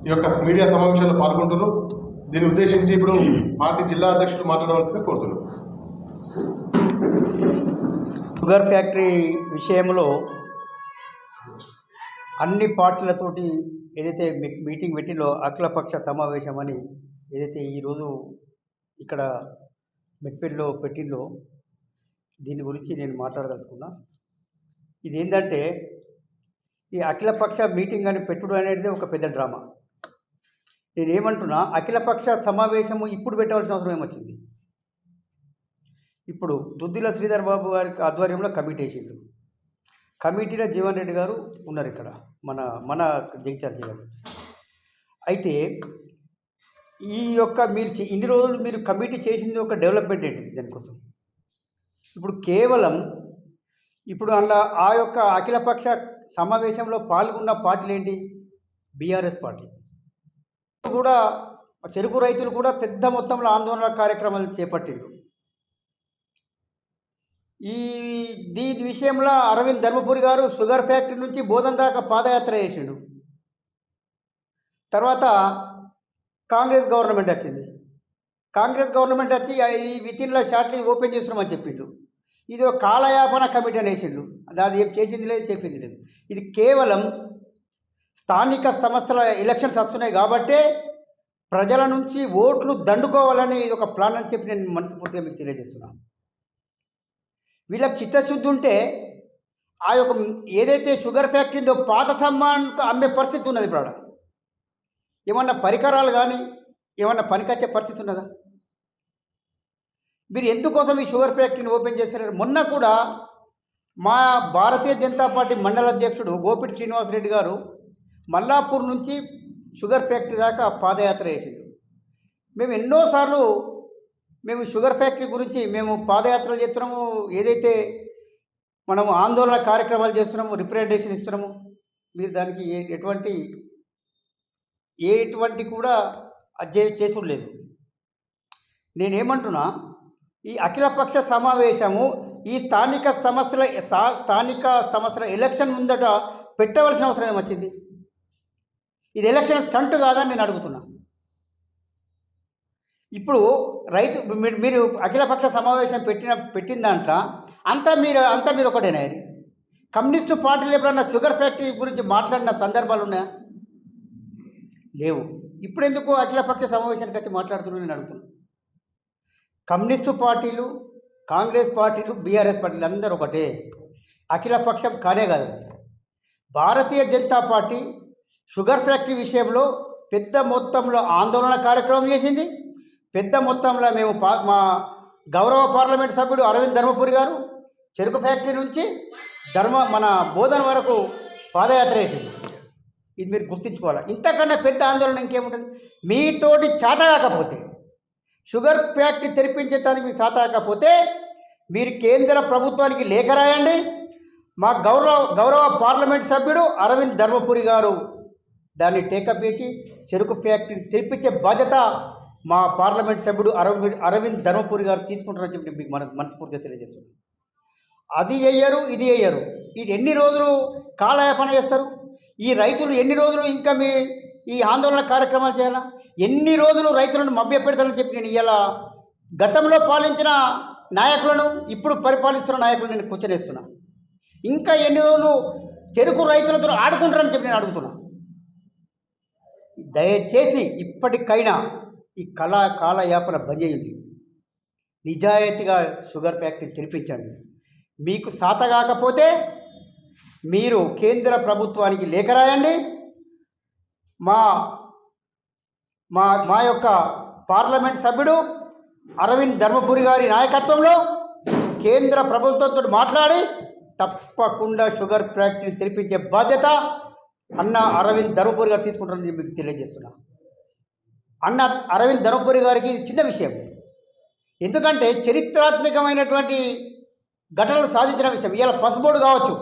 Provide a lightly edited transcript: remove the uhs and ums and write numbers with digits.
ఈ యొక్క మీడియా సమావేశంలో పాల్గొంటున్నారు. దీన్ని ఉద్దేశించి ఇప్పుడు పార్టీ జిల్లా అధ్యక్షులు మాట్లాడవలసింది కోరుతున్నారు. షుగర్ ఫ్యాక్టరీ విషయంలో అన్ని పార్టీలతోటి ఏదైతే మీటింగ్ పెట్టిలో అఖిలపక్ష సమావేశం అని ఏదైతే ఈరోజు ఇక్కడ మెట్పల్లిలో పెట్టిందో దీని గురించి నేను మాట్లాడదలుచుకున్నా. ఇదేంటంటే ఈ అఖిలపక్ష మీటింగ్ అని పెట్టుడు అనేది ఒక పెద్ద డ్రామా. నేనేమంటున్నా, అఖిలపక్ష సమావేశము ఇప్పుడు పెట్టవలసిన అవసరం ఏమొచ్చింది? ఇప్పుడు దుద్దిల శ్రీధర్ బాబు గారి ఆధ్వర్యంలో కమిటీ వేసిండు. కమిటీలో జీవన్ రెడ్డి గారు ఉన్నారు ఇక్కడ మన జగిత్యాల జిల్లాలో. అయితే ఈ యొక్క మీరు ఇన్ని రోజులు మీరు కమిటీ చేసింది ఒక డెవలప్మెంట్ ఏంటిది దానికోసం? ఇప్పుడు కేవలం ఇప్పుడు అలా ఆ యొక్క అఖిలపక్ష సమావేశంలో పాల్గొన్న పార్టీలు ఏంటి? బీఆర్ఎస్ పార్టీ కూడా, చెరుకు రైతులు కూడా పెద్ద మొత్తంలో ఆందోళన కార్యక్రమాలు చేపట్టిండు. దీని విషయంలో అరవింద్ ధర్మపురి గారు షుగర్ ఫ్యాక్టరీ నుంచి బోధన దాకా పాదయాత్ర చేసిండు. తర్వాత కాంగ్రెస్ గవర్నమెంట్ వచ్చింది. కాంగ్రెస్ గవర్నమెంట్ వచ్చి ఈ వితిన్లో షార్ట్లీ ఓపెన్ చేస్తున్నామని చెప్పిండు. ఇది ఒక కాలయాపన కమిటీ అని వేసిండు. అది ఏం చేసింది లేదు, చెప్పింది లేదు. ఇది కేవలం స్థానిక సంస్థల ఎలక్షన్స్ వస్తున్నాయి కాబట్టే ప్రజల నుంచి ఓట్లు దండుకోవాలని ఇది ఒక ప్లాన్ అని చెప్పి నేను మనస్ఫూర్తిగా మీకు తెలియజేస్తున్నాను. వీళ్ళకి చిత్తశుద్ధి ఉంటే ఆ యొక్క ఏదైతే షుగర్ ఫ్యాక్టరీలో పాత సామాన్కు అమ్మే పరిస్థితి ఉన్నది. ఇప్పుడు ఏమన్నా పరికరాలు కానీ ఏమన్నా పనికొచ్చే పరిస్థితి ఉన్నదా? మీరు ఎందుకోసం ఈ షుగర్ ఫ్యాక్టరీని ఓపెన్ చేశారు? మొన్న కూడా మా భారతీయ జనతా పార్టీ మండల అధ్యక్షుడు గోపిటి శ్రీనివాసరెడ్డి గారు మల్లాపూర్ నుంచి షుగర్ ఫ్యాక్టరీ దాకా పాదయాత్ర చేసిండు. మేము ఎన్నోసార్లు మేము షుగర్ ఫ్యాక్టరీ గురించి మేము పాదయాత్రలు చేస్తున్నాము, ఏదైతే మనము ఆందోళన కార్యక్రమాలు చేస్తున్నాము, రిప్రజెంటేషన్ ఇస్తున్నాము. మీరు దానికి ఎటువంటి కూడా చేసుడు లేదు. నేనేమంటున్నా, ఈ అఖిలపక్ష సమావేశము ఈ స్థానిక సంస్థల ఎలక్షన్ ముందట పెట్టవలసిన అవసరం ఏమొచ్చింది? ఇది ఎలక్షన్ స్టంట్ కాదని నేను అడుగుతున్నా. ఇప్పుడు మీరు అఖిలపక్ష సమావేశం పెట్టిన దాంట్లో అంతా మీరు ఒకటేనా? కమ్యూనిస్టు పార్టీలు ఎప్పుడన్నా షుగర్ ఫ్యాక్టరీ గురించి మాట్లాడిన సందర్భాలు ఉన్నాయా? లేవు. ఇప్పుడు ఎందుకు అఖిలపక్ష సమావేశానికి వచ్చి మాట్లాడుతున్నాను నేను అడుగుతున్నాను. కమ్యూనిస్టు పార్టీలు, కాంగ్రెస్ పార్టీలు, బీఆర్ఎస్ పార్టీలు అందరూ ఒకటే. అఖిలపక్షం కానే కాదు. Bharatiya Janata party sugar factory విషయంలో పెద్ద మొత్తంలో ఆందోళన కార్యక్రమం చేసింది. పెద్ద మొత్తంలో మేము మా గౌరవ పార్లమెంట్ సభ్యుడు అరవింద్ ధర్మపురి గారు చెరుకు ఫ్యాక్టరీ నుంచి మన బోధన వరకు పాదయాత్ర చేసింది. ఇది మీరు గుర్తించుకోవాలి. ఇంతకన్నా పెద్ద ఆందోళన ఇంకేముంటుంది? మీతోటి చేత కాకపోతే, షుగర్ ఫ్యాక్టరీ తెరిపించడానికి మీకు చేత కాకపోతే మీరు కేంద్ర ప్రభుత్వానికి లేఖ రాయండి. మా గౌరవ పార్లమెంట్ సభ్యుడు అరవింద్ ధర్మపురి గారు దాన్ని టేకప్ చేసి చెరుకు ఫ్యాక్టరీ తెరిపించే బాధ్యత మా పార్లమెంట్ సభ్యుడు అరవింద్ ధర్మపురి గారు తీసుకుంటారని చెప్పి మీకు మనస్ఫూర్తిగా తెలియజేస్తున్నాను. అది చెయ్యరు, ఇది చెయ్యరు. ఇది ఎన్ని రోజులు కాలయాపన చేస్తారు? ఈ రైతులు ఎన్ని రోజులు ఇంకా ఈ ఆందోళన కార్యక్రమాలు చేయాలా? ఎన్ని రోజులు రైతులను మభ్యపెడతారని చెప్పి నేను ఇలా గతంలో పాలించిన నాయకులను, ఇప్పుడు పరిపాలిస్తున్న నాయకులను నేను కూర్చొనేస్తున్నా. ఇంకా ఎన్ని రోజులు చెరుకు రైతులతో ఆడుకుంటారని చెప్పి నేను అడుగుతున్నా. దయచేసి ఇప్పటికైనా ఈ కాలయాపన బంద్ చేయండి. నిజాయితీగా షుగర్ ఫ్యాక్టరీ తెరిపించండి. మీకు సాత కాకపోతే మీరు కేంద్ర ప్రభుత్వానికి లేఖ రాయండి. మా యొక్క పార్లమెంట్ సభ్యుడు అరవింద్ ధర్మపురి గారి నాయకత్వంలో కేంద్ర ప్రభుత్వంతో మాట్లాడి తప్పకుండా షుగర్ ఫ్యాక్టరీని తెరిపించే బాధ్యత అన్న అరవింద్ ధర్మపురి గారు తీసుకుంటారని మీకు తెలియజేస్తున్నా. అన్న అరవింద్ ధర్మపురి గారికి ఇది చిన్న విషయం. ఎందుకంటే చరిత్రాత్మకమైనటువంటి ఘటనలు సాధించిన విషయం. ఇవాళ పసుబోర్డు కావచ్చు,